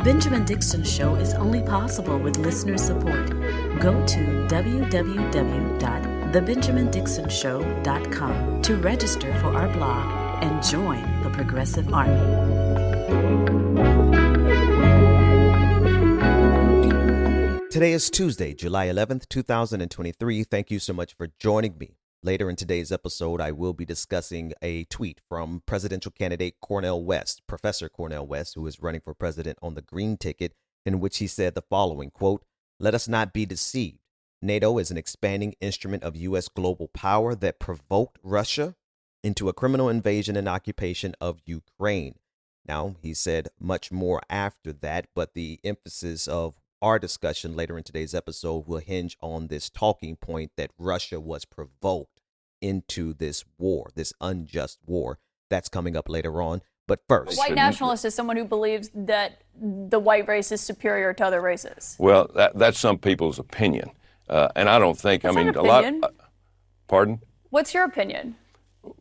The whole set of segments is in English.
Benjamin Dixon Show is only possible with listener support. Go to www.thebenjamindixonshow.com to register for our blog and join the Progressive Army. Today is Tuesday, July 11th, 2023. Thank you so much for joining me. Later in today's episode, I will be discussing a tweet from presidential candidate Cornell West, Professor Cornell West, who is running for president on the Green ticket, in which he said the following, quote, "Let us not be deceived. NATO is an expanding instrument of U.S. global power that provoked Russia into a criminal invasion and occupation of Ukraine." Now, he said much more after that, but the emphasis of our discussion later in today's episode will hinge on this talking point that Russia was provoked into this war, this unjust war. That's coming up later on. But first, a white nationalist is someone who believes that the white race is superior to other races. Well, that's some people's opinion. And I don't think, That's I mean, not a lot. opinion. Pardon? What's your opinion?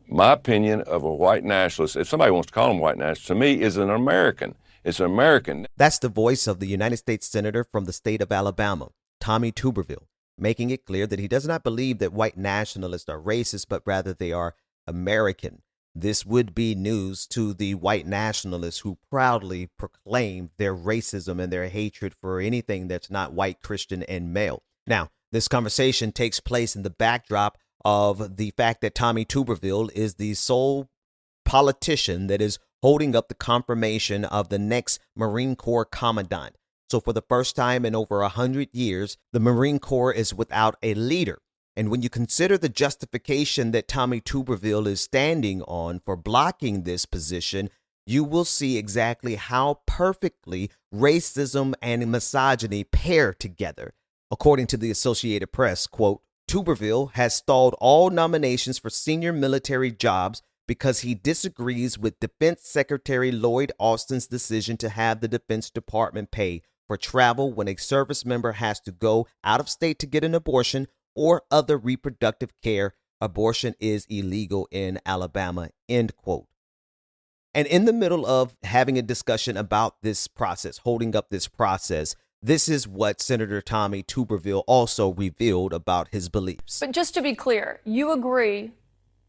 My opinion of a white nationalist, if somebody wants to call him white nationalist, to me is an American. It's an American. That's the voice of the United States Senator from the state of Alabama, Tommy Tuberville, making it clear that he does not believe that white nationalists are racist, but rather they are American. This would be news to the white nationalists who proudly proclaim their racism and their hatred for anything that's not white, Christian, and male. Now, this conversation takes place in the backdrop of the fact that Tommy Tuberville is the sole politician that is holding up the confirmation of the next Marine Corps commandant. So for the first time in over 100 years, the Marine Corps is without a leader. And when you consider the justification that Tommy Tuberville is standing on for blocking this position, you will see exactly how perfectly racism and misogyny pair together. According to the Associated Press, quote, "Tuberville has stalled all nominations for senior military jobs because he disagrees with Defense Secretary Lloyd Austin's decision to have the Defense Department pay for travel when a service member has to go out of state to get an abortion or other reproductive care. Abortion is illegal in Alabama," end quote. And in the middle of having a discussion about this process, holding up this process, this is what Senator Tommy Tuberville also revealed about his beliefs. But just to be clear, you agree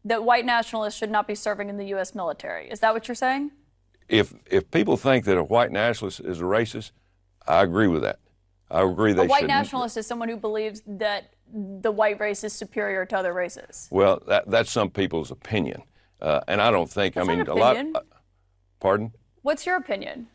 that white nationalists should not be serving in the U.S. military. Is that what you're saying? If people think that a white nationalist is a racist, I agree with that. I agree they should. A white nationalist is someone who believes that the white race is superior to other races. Well, that's some people's opinion. And I don't think, That's I mean, not a lot. opinion. Pardon? What's your opinion?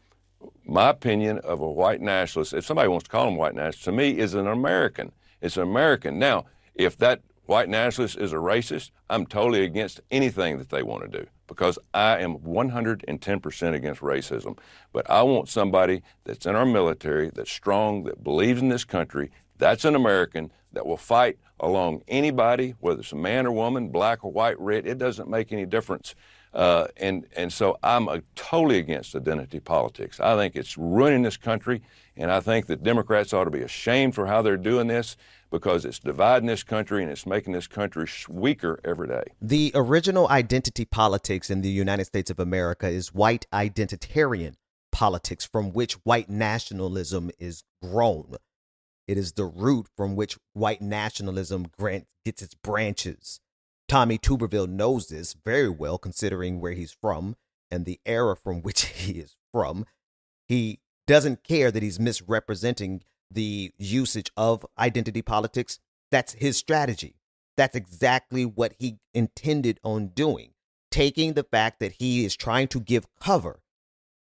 My opinion of a white nationalist, if somebody wants to call him white nationalist, to me is an American. It's an American. Now, if that white nationalist is a racist, I'm totally against anything that they want to do because I am 110% against racism. But I want somebody that's in our military, that's strong, that believes in this country, that's an American, that will fight along anybody, whether it's a man or woman, black or white, red, it doesn't make any difference. And so I'm totally against identity politics. I think it's ruining this country, and I think that Democrats ought to be ashamed for how they're doing this because it's dividing this country and it's making this country weaker every day. The original identity politics in the United States of America is white identitarian politics from which white nationalism is grown. It is the root from which white nationalism gets its branches. Tommy Tuberville knows this very well, considering where he's from and the era from which he is from. He doesn't care that he's misrepresenting the usage of identity politics. That's his strategy. That's exactly what he intended on doing, taking the fact that he is trying to give cover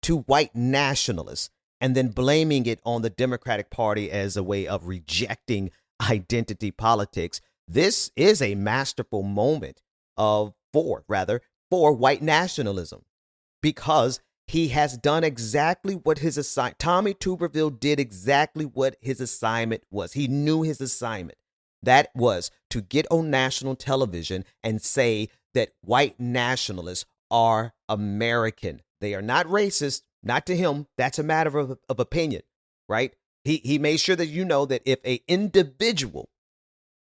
to white nationalists and then blaming it on the Democratic Party as a way of rejecting identity politics. This is a masterful moment for white nationalism, because he has done exactly what his assignment. Tommy Tuberville did exactly what his assignment was. He knew his assignment. That was to get on national television and say that white nationalists are American. They are not racist, not to him. That's a matter of opinion, right? He made sure that you know that if an individual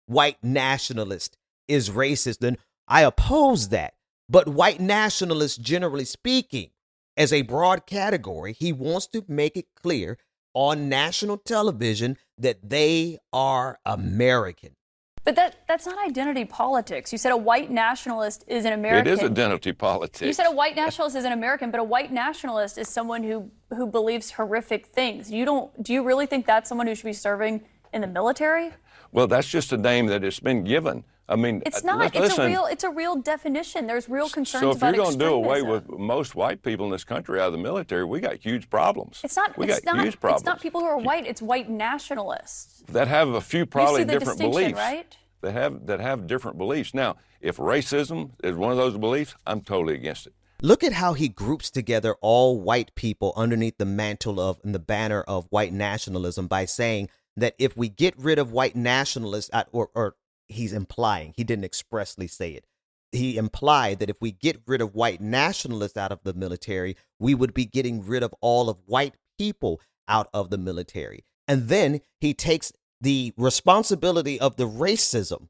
white nationalist is racist, then I oppose that. But white nationalists, generally speaking, as a broad category, he wants to make it clear on national television that they are American. But that's not identity politics. You said a white nationalist is an American. It is identity politics. You said a white nationalist is an American, but a white nationalist is someone who believes horrific things. Do you really think that's someone who should be serving in the military? Well, that's just a name that has been given. I mean, it's not. It's a real definition. There's real concerns about extremism. So if you're going to do away with most white people in this country out of the military, we got huge problems. It's not. Huge problems. It's not people who are white. It's white nationalists that have a few probably you see the different distinction, beliefs. Right? That have different beliefs. Now, if racism is one of those beliefs, I'm totally against it. Look at how he groups together all white people underneath the mantle of and the banner of white nationalism by saying that if we get rid of white nationalists, or he's implying, he didn't expressly say it, he implied that if we get rid of white nationalists out of the military, we would be getting rid of all of white people out of the military. And then he takes the responsibility of the racism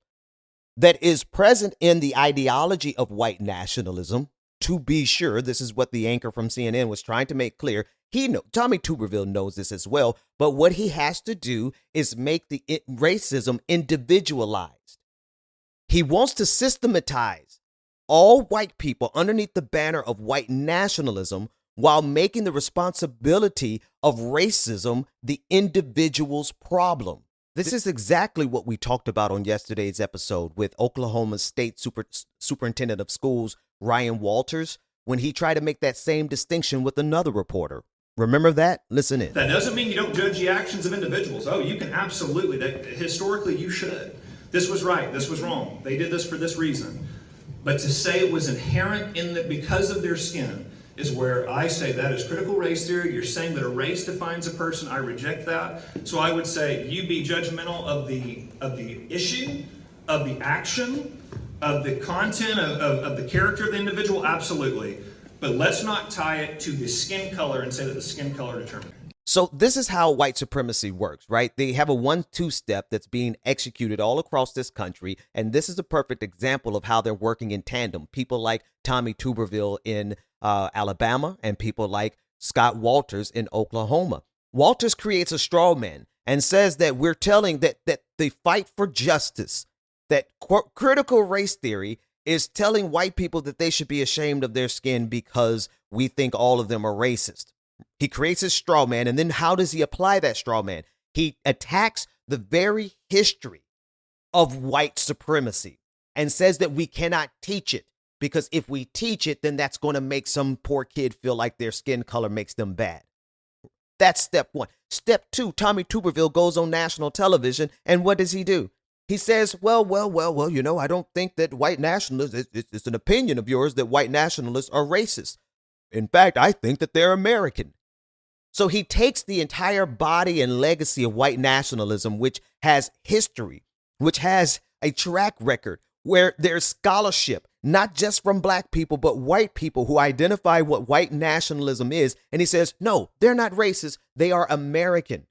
that is present in the ideology of white nationalism. To be sure, this is what the anchor from CNN was trying to make clear. Tommy Tuberville knows this as well, but what he has to do is make the racism individualized. He wants to systematize all white people underneath the banner of white nationalism while making the responsibility of racism the individual's problem. This is exactly what we talked about on yesterday's episode with Oklahoma State Superintendent of Schools, Ryan Walters, when he tried to make that same distinction with another reporter. Remember that? Listen in. That doesn't mean you don't judge the actions of individuals. Oh, you can absolutely. Historically, you should. This was right. This was wrong. They did this for this reason. But to say it was inherent in that because of their skin is where I say that is critical race theory. You're saying that a race defines a person. I reject that. So I would say you be judgmental of the issue, of the action, of the content, of the character of the individual. Absolutely. But let's not tie it to the skin color and say that the skin color determines. So this is how white supremacy works, right? They have a 1-2 step that's being executed all across this country. And this is a perfect example of how they're working in tandem. People like Tommy Tuberville in Alabama and people like Scott Walters in Oklahoma. Walters creates a straw man and says that we're telling that the fight for justice, that critical race theory is telling white people that they should be ashamed of their skin because we think all of them are racist. He creates a straw man, and then how does he apply that straw man? He attacks the very history of white supremacy and says that we cannot teach it because if we teach it, then that's going to make some poor kid feel like their skin color makes them bad. That's step one. Step two, Tommy Tuberville goes on national television, and what does he do? He says, well, I don't think that white nationalists, it's an opinion of yours that white nationalists are racist. In fact, I think that they're American. So he takes the entire body and legacy of white nationalism, which has history, which has a track record where there's scholarship, not just from black people, but white people who identify what white nationalism is. And he says, no, they're not racist. They are American.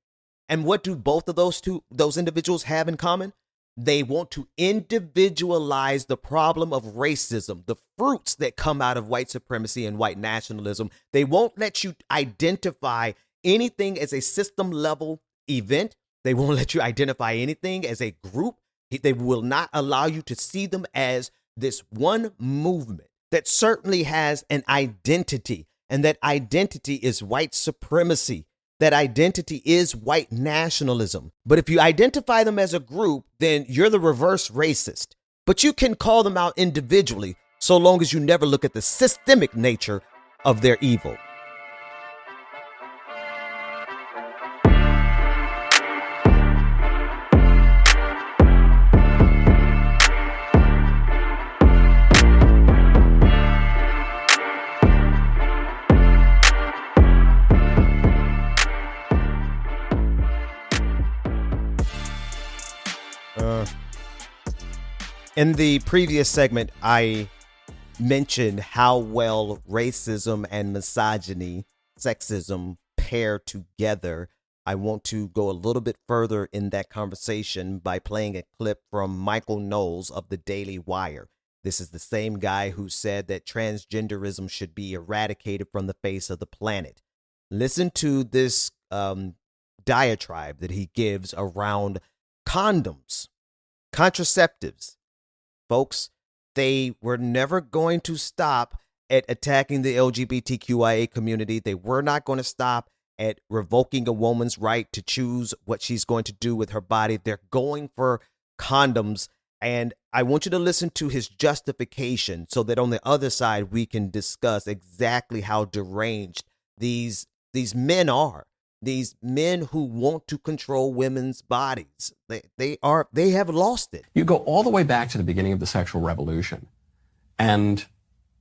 And what do both of those individuals have in common? They want to individualize the problem of racism, the fruits that come out of white supremacy and white nationalism. They won't let you identify anything as a system level event. They won't let you identify anything as a group. They will not allow you to see them as this one movement that certainly has an identity, and that identity is white supremacy. That identity is white nationalism. But if you identify them as a group, then you're the reverse racist. But you can call them out individually so long as you never look at the systemic nature of their evil. In the previous segment, I mentioned how well racism and misogyny, sexism pair together. I want to go a little bit further in that conversation by playing a clip from Michael Knowles of the Daily Wire. This is the same guy who said that transgenderism should be eradicated from the face of the planet. Listen to this diatribe that he gives around condoms, contraceptives. Folks, they were never going to stop at attacking the LGBTQIA community. They were not going to stop at revoking a woman's right to choose what she's going to do with her body. They're going for condoms. And I want you to listen to his justification so that on the other side, we can discuss exactly how deranged these men are. These men who want to control women's bodies. They have lost it. You go all the way back to the beginning of the sexual revolution, and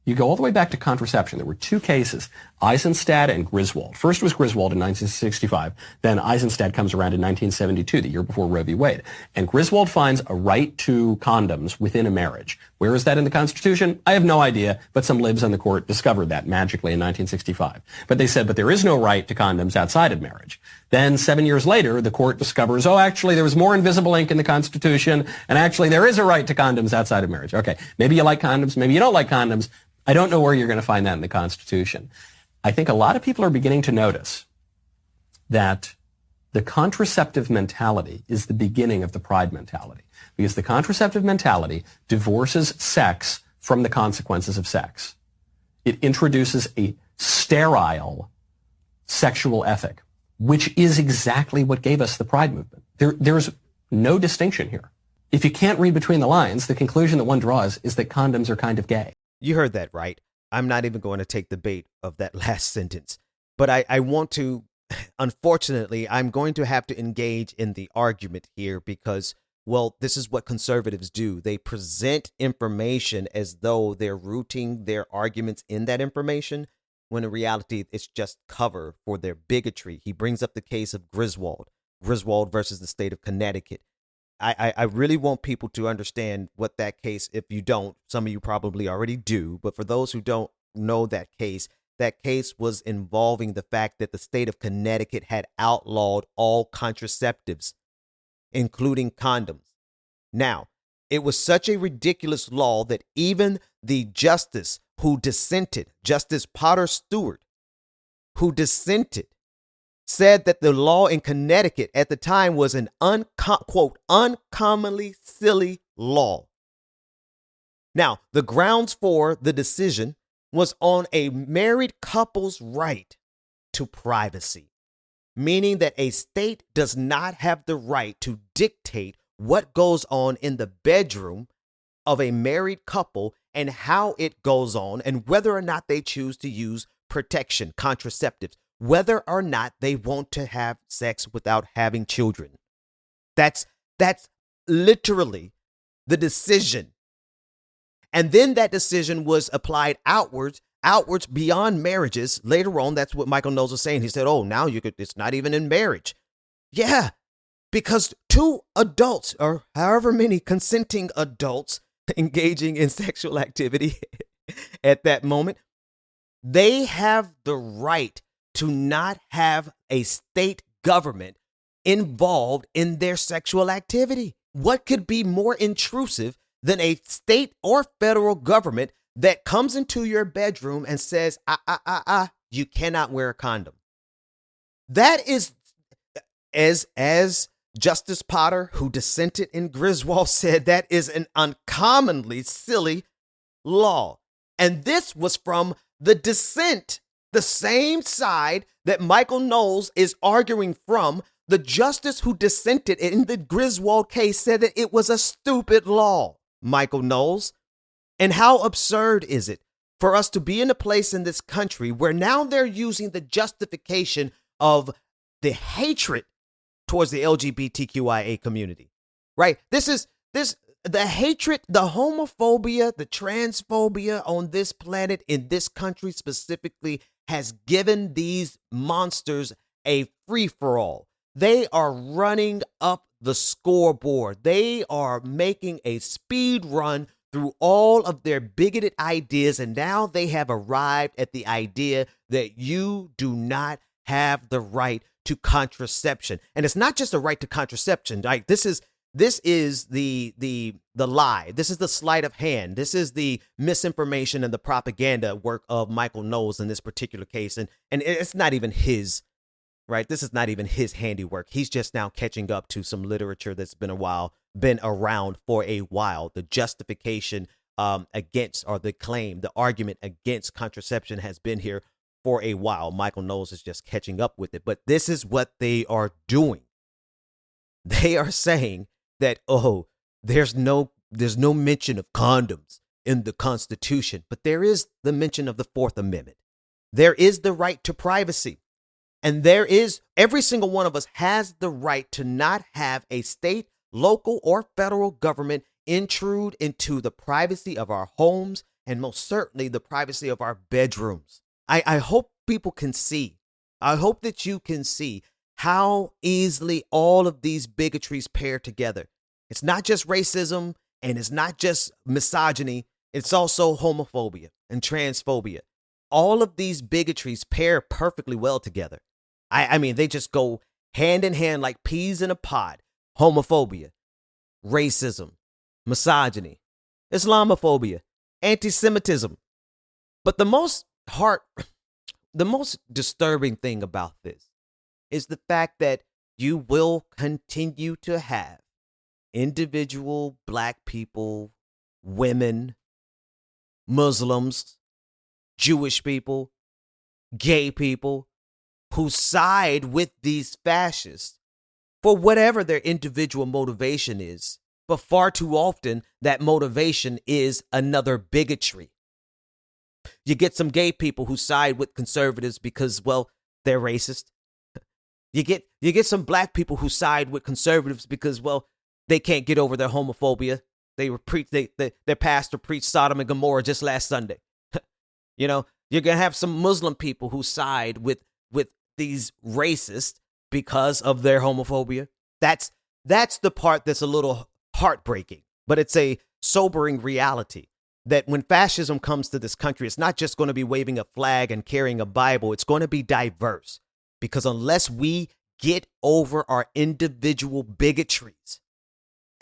you go all the way back to contraception. There were two cases, Eisenstadt and Griswold. First was Griswold in 1965. Then Eisenstadt comes around in 1972, the year before Roe v. Wade. And Griswold finds a right to condoms within a marriage. Where is that in the Constitution? I have no idea, but some libs on the court discovered that magically in 1965. But they said, but there is no right to condoms outside of marriage. Then 7 years later, the court discovers, oh, actually, there was more invisible ink in the Constitution, and actually there is a right to condoms outside of marriage. Okay, maybe you like condoms, maybe you don't like condoms. I don't know where you're going to find that in the Constitution. I think a lot of people are beginning to notice that the contraceptive mentality is the beginning of the pride mentality, because the contraceptive mentality divorces sex from the consequences of sex. It introduces a sterile sexual ethic, which is exactly what gave us the pride movement. There's no distinction here. If you can't read between the lines, the conclusion that one draws is that condoms are kind of gay. You heard that right. I'm not even going to take the bait of that last sentence, but I want to, unfortunately, I'm going to have to engage in the argument here because, well, this is what conservatives do. They present information as though they're rooting their arguments in that information, when in reality, it's just cover for their bigotry. He brings up the case of Griswold versus the state of Connecticut. I really want people to understand what that case, if you don't, some of you probably already do, but for those who don't know that case was involving the fact that the state of Connecticut had outlawed all contraceptives, including condoms. Now, it was such a ridiculous law that even the justice who dissented, Justice Potter Stewart, who dissented, said that the law in Connecticut at the time was an quote, uncommonly silly law. Now, the grounds for the decision was on a married couple's right to privacy, meaning that a state does not have the right to dictate what goes on in the bedroom of a married couple and how it goes on and whether or not they choose to use protection, contraceptives, whether or not they want to have sex without having children. That's literally the decision. And then that decision was applied outwards beyond marriages. Later on, that's what Michael Knowles was saying. He said, oh, now it's not even in marriage. Yeah, because two adults or however many consenting adults engaging in sexual activity at that moment, they have the right to not have a state government involved in their sexual activity. What could be more intrusive than a state or federal government that comes into your bedroom and says, you cannot wear a condom? That is, as Justice Potter, who dissented in Griswold, said, that is an uncommonly silly law. And this was from the dissent, the same side that Michael Knowles is arguing from. The justice who dissented in the Griswold case said that it was a stupid law, Michael Knowles. And how absurd is it for us to be in a place in this country where now they're using the justification of the hatred towards the LGBTQIA community, right? The hatred, the homophobia, the transphobia on this planet, in this country specifically, has given these monsters a free-for-all. They are running up the scoreboard. They are making a speed run through all of their bigoted ideas, and now they have arrived at the idea that you do not have the right to contraception. And it's not just a right to contraception, right? This is This is the lie. This is the sleight of hand. This is the misinformation and the propaganda work of Michael Knowles in this particular case. And it's not even his, right? This is not even his handiwork. He's just now catching up to some literature that's been around for a while. The justification against, or the claim, the argument against contraception has been here for a while. Michael Knowles is just catching up with it. But this is what they are doing. They are saying that, oh, there's no mention of condoms in the Constitution, but there is the mention of the Fourth Amendment. There is the right to privacy. And there is, every single one of us has the right to not have a state, local, or federal government intrude into the privacy of our homes, and most certainly the privacy of our bedrooms. I hope people can see. I hope that you can see how easily all of these bigotries pair together. It's not just racism, and it's not just misogyny. It's also homophobia and transphobia. All of these bigotries pair perfectly well together. I mean, they just go hand in hand like peas in a pod. Homophobia, racism, misogyny, Islamophobia, anti-Semitism. But the most disturbing thing about this is the fact that you will continue to have individual Black people, women, Muslims, Jewish people, gay people who side with these fascists for whatever their individual motivation is. But far too often, that motivation is another bigotry. You get some gay people who side with conservatives because, well, they're racist. You get some Black people who side with conservatives because, well, they can't get over their homophobia. Their pastor preached Sodom and Gomorrah just last Sunday. You know, you're going to have some Muslim people who side with these racists because of their homophobia. That's the part that's a little heartbreaking, but it's a sobering reality that when fascism comes to this country, it's not just going to be waving a flag and carrying a Bible. It's going to be diverse, because unless we get over our individual bigotries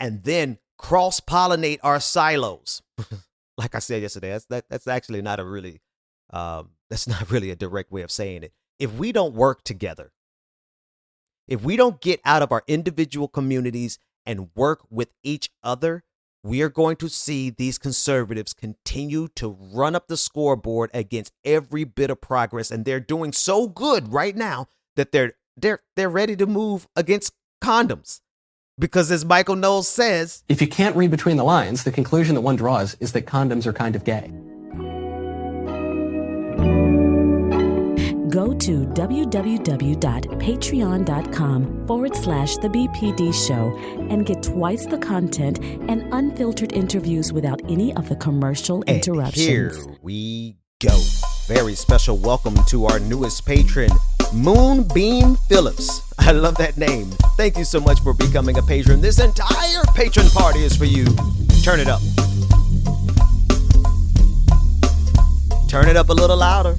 and then cross-pollinate our silos, like I said yesterday, that's actually not a really that's not really a direct way of saying it. If we don't work together, if we don't get out of our individual communities and work with each other, we are going to see these conservatives continue to run up the scoreboard against every bit of progress. And they're doing so good right now that they're ready to move against condoms. Because as Michael Knowles says, if you can't read between the lines, the conclusion that one draws is that condoms are kind of gay. Go to www.patreon.com/The BPD Show and get twice the content and unfiltered interviews without any of the commercial interruptions. Here we go. Very special welcome to our newest patron, Moonbeam Phillips. I love that name. Thank you so much for becoming a patron. This entire patron party is for you. Turn it up. Turn it up a little louder.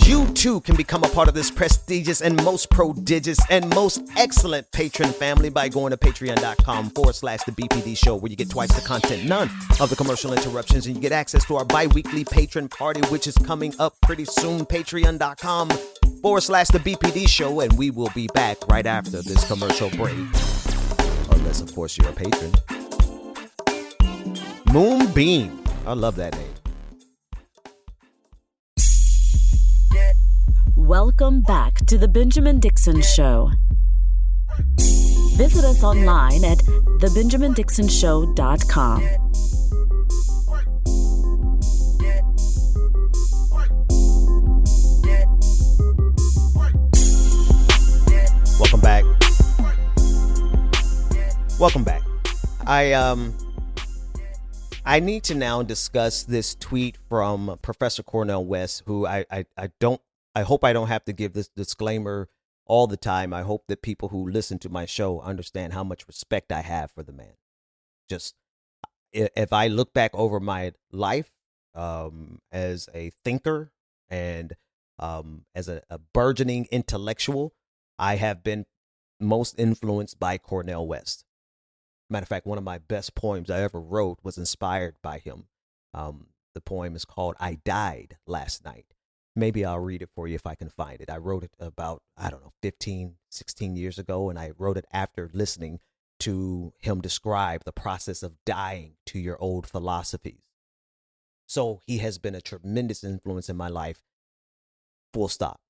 You too can become a part of this prestigious and most prodigious and most excellent patron family by going to patreon.com/The BPD Show, where you get twice the content, none of the commercial interruptions, and you get access to our bi-weekly patron party, which is coming up pretty soon. Patreon.com/The BPD Show, and we will be back right after this commercial break. Unless, of course, you're a patron. Moonbeam. I love that name. Welcome back to The Benjamin Dixon Show. Visit us online at thebenjamindixonshow.com. Welcome back. Welcome back. I need to now discuss this tweet from Professor Cornell West, who I hope I don't have to give this disclaimer all the time. I hope that people who listen to my show understand how much respect I have for the man. Just if I look back over my life as a thinker and As a burgeoning intellectual, I have been most influenced by Cornell West. Matter of fact, one of my best poems I ever wrote was inspired by him. The poem is called I Died Last Night. Maybe I'll read it for you if I can find it. I wrote it about, 15, 16 years ago, and I wrote it after listening to him describe the process of dying to your old philosophies. So he has been a tremendous influence in my life, full stop.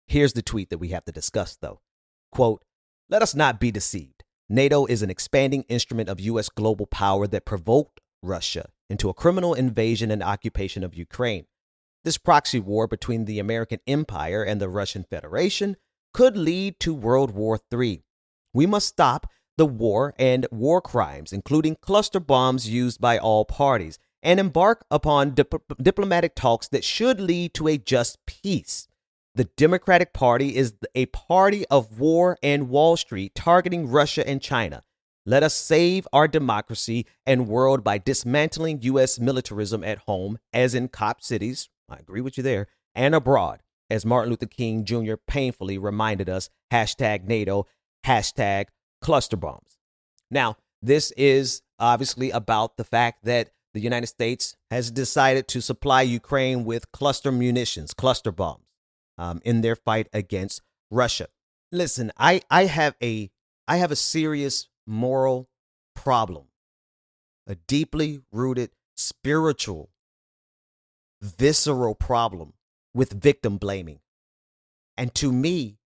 Here's the tweet that we have to discuss, though. Quote, "Let us not be deceived. NATO is an expanding instrument of U.S. global power that provoked Russia into a criminal invasion and occupation of Ukraine. This proxy war between the American empire and the Russian Federation could lead to World War III. We must stop the war and war crimes, including cluster bombs used by all parties, and embark upon diplomatic talks that should lead to a just peace. The Democratic Party is a party of war and Wall Street targeting Russia and China. Let us save our democracy and world by dismantling U.S. militarism at home, as in cop cities," I agree with you there, "and abroad, as Martin Luther King Jr. painfully reminded us, #NATO, #cluster bombs." Now, this is obviously about the fact that the United States has decided to supply Ukraine with cluster munitions, cluster bombs, in their fight against Russia. Listen, I have a serious moral problem, a deeply rooted spiritual, visceral problem with victim blaming. And to me,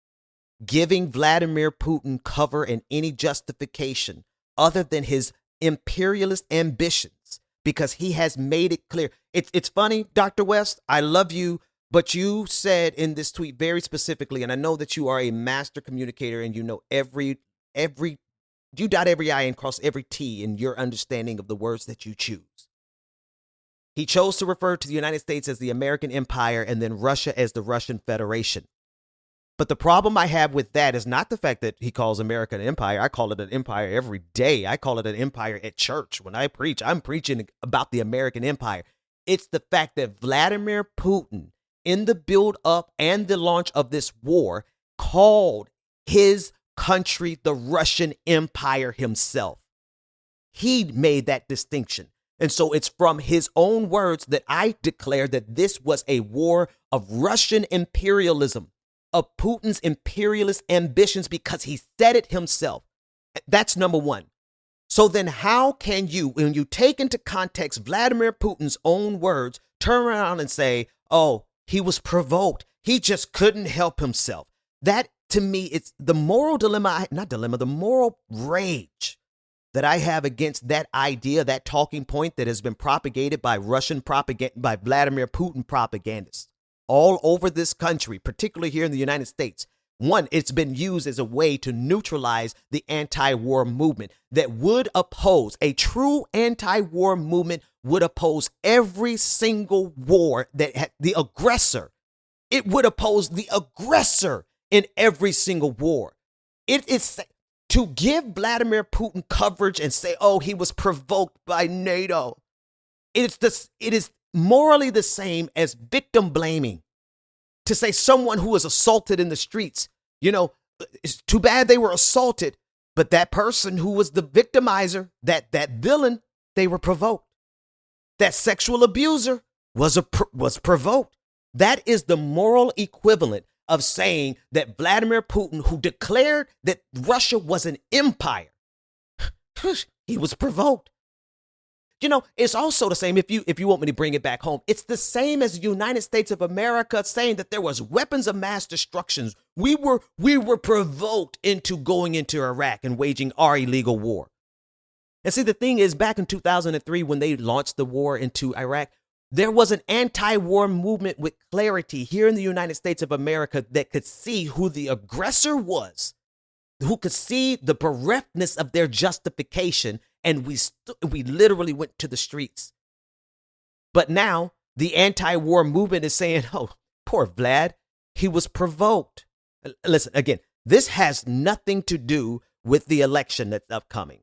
giving Vladimir Putin cover and any justification other than his imperialist ambitions, because he has made it clear. It's funny, Dr. West, I love you, but you said in this tweet very specifically, and I know that you are a master communicator and you know you dot every I and cross every T in your understanding of the words that you choose. He chose to refer to the United States as the American Empire and then Russia as the Russian Federation. But the problem I have with that is not the fact that he calls America an empire. I call it an empire every day. I call it an empire at church. When I preach, I'm preaching about the American empire. It's the fact that Vladimir Putin, in the build up and the launch of this war, called his country the Russian Empire himself. He made that distinction. And so it's from his own words that I declare that this was a war of Russian imperialism, of Putin's imperialist ambitions, because he said it himself. That's number one. So then how can you, when you take into context Vladimir Putin's own words, turn around and say, oh, he was provoked. He just couldn't help himself. That, to me, it's the moral dilemma, the moral rage that I have against that idea, that talking point that has been propagated by Russian propaganda, by Vladimir Putin propagandists all over this country, particularly here in the United States. One, it's been used as a way to neutralize the anti-war movement that would oppose, a true anti-war movement would oppose every single war that had the aggressor. It would oppose the aggressor in every single war. It is to give Vladimir Putin coverage and say, oh, he was provoked by NATO. It is morally the same as victim blaming. To say someone who was assaulted in the streets, it's too bad they were assaulted, but that person who was the victimizer, that villain, they were provoked. That sexual abuser was provoked. That is the moral equivalent of saying that Vladimir Putin, who declared that Russia was an empire, he was provoked. It's also the same, if you want me to bring it back home, it's the same as the United States of America saying that there was weapons of mass destruction. We were provoked into going into Iraq and waging our illegal war. And see, the thing is, back in 2003, when they launched the war into Iraq, there was an anti-war movement with clarity here in the United States of America that could see who the aggressor was, who could see the bereftness of their justification, and we literally went to the streets. But now the anti-war movement is saying, oh, poor Vlad, he was provoked. Listen, again, this has nothing to do with the election that's upcoming.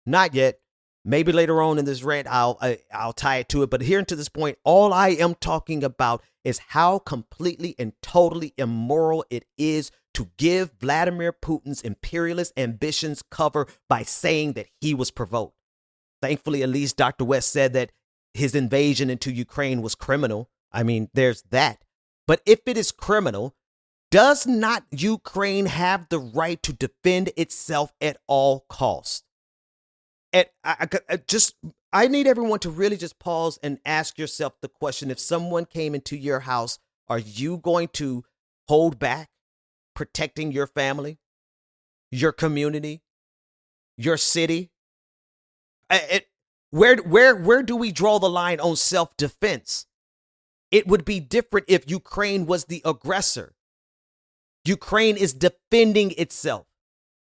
Not yet. Maybe later on in this rant, I'll tie it to it. But here to this point, all I am talking about is how completely and totally immoral it is to give Vladimir Putin's imperialist ambitions cover by saying that he was provoked. Thankfully, at least Dr. West said that his invasion into Ukraine was criminal. I mean, there's that. But if it is criminal, does not Ukraine have the right to defend itself at all costs? I need everyone to really just pause and ask yourself the question: if someone came into your house, are you going to hold back protecting your family, your community, your city? Where do we draw the line on self-defense? It would be different if Ukraine was the aggressor. Ukraine is defending itself.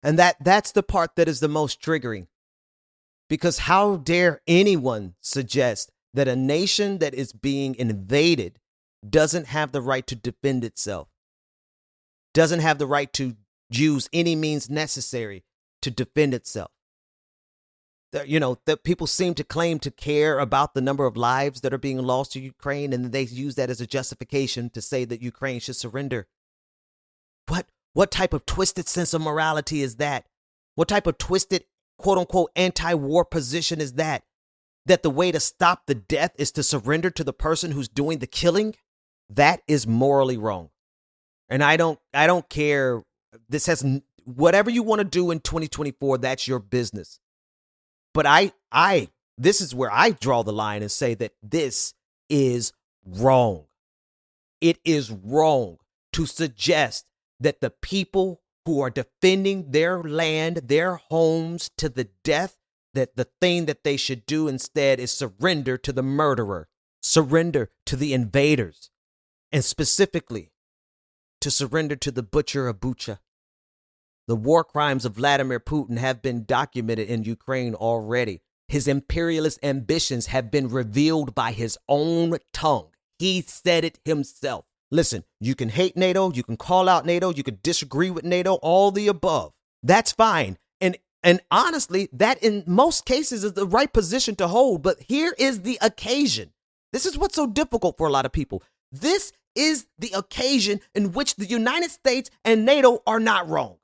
And that's the part that is the most triggering. Because how dare anyone suggest that a nation that is being invaded doesn't have the right to defend itself, doesn't have the right to use any means necessary to defend itself? That people seem to claim to care about the number of lives that are being lost to Ukraine, and they use that as a justification to say that Ukraine should surrender. What type of twisted sense of morality is that? What type of twisted, quote unquote, anti-war position is that? That the way to stop the death is to surrender to the person who's doing the killing? That is morally wrong. And I don't care. This has whatever you want to do in 2024, that's your business. But this is where I draw the line and say that this is wrong. It is wrong to suggest that the people who are defending their land, their homes to the death, that the thing that they should do instead is surrender to the murderer, surrender to the invaders, and specifically to surrender to the butcher of Bucha. The war crimes of Vladimir Putin have been documented in Ukraine already. His imperialist ambitions have been revealed by his own tongue. He said it himself. Listen, you can hate NATO, you can call out NATO, you can disagree with NATO, all the above. That's fine. And honestly, that in most cases is the right position to hold. But here is the occasion. This is what's so difficult for a lot of people. This is the occasion in which the United States and NATO are not wrong.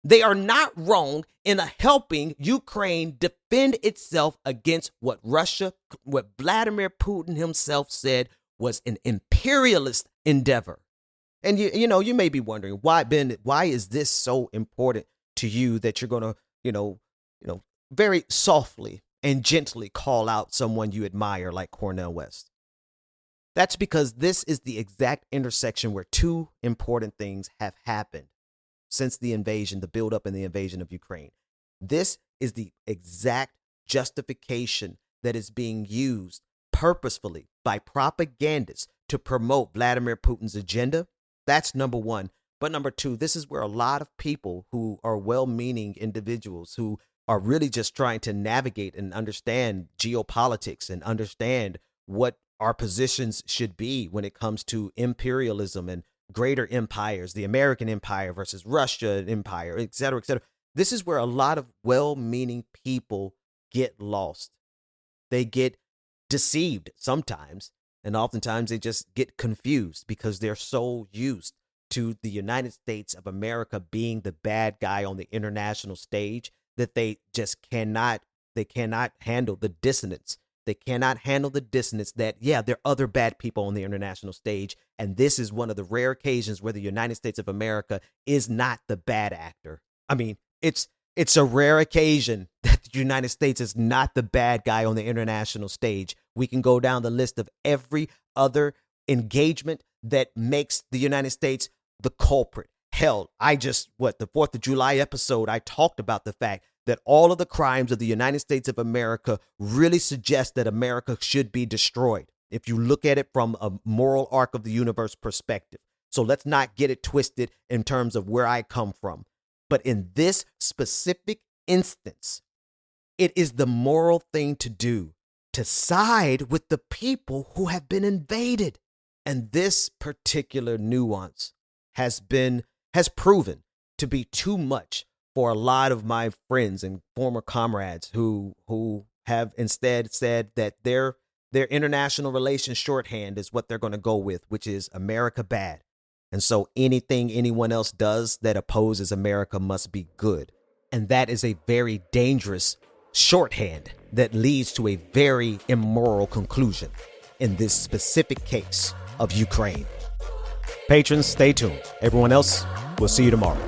They are not wrong in helping Ukraine defend itself against what Vladimir Putin himself said was an imperialist endeavor. And you may be wondering, why, Ben, why is this so important to you that you're going to, very softly and gently call out someone you admire like Cornell West? That's because this is the exact intersection where two important things have happened since the invasion, the buildup and the invasion of Ukraine. This is the exact justification that is being used purposefully by propagandists to promote Vladimir Putin's agenda. That's number one. But number two, this is where a lot of people who are well-meaning individuals who are really just trying to navigate and understand geopolitics and understand what our positions should be when it comes to imperialism and greater empires, the American empire versus Russia empire, et cetera, et cetera. This is where a lot of well-meaning people get lost. They get deceived sometimes, and oftentimes they just get confused because they're so used to the United States of America being the bad guy on the international stage that they just cannot handle the dissonance. They cannot handle the dissonance that, yeah, there are other bad people on the international stage. And this is one of the rare occasions where the United States of America is not the bad actor. I mean, it's a rare occasion that the United States is not the bad guy on the international stage. We can go down the list of every other engagement that makes the United States the culprit. Hell, the 4th of July episode, I talked about the fact that all of the crimes of the United States of America really suggest that America should be destroyed if you look at it from a moral arc of the universe perspective. So let's not get it twisted in terms of where I come from. But in this specific instance, it is the moral thing to do to side with the people who have been invaded. And this particular nuance has proven to be too much for a lot of my friends and former comrades who have instead said that their Their international relations shorthand is what they're going to go with, which is America bad. And so anything anyone else does that opposes America must be good. And that is a very dangerous shorthand that leads to a very immoral conclusion in this specific case of Ukraine. Patrons, stay tuned. Everyone else, we'll see you tomorrow.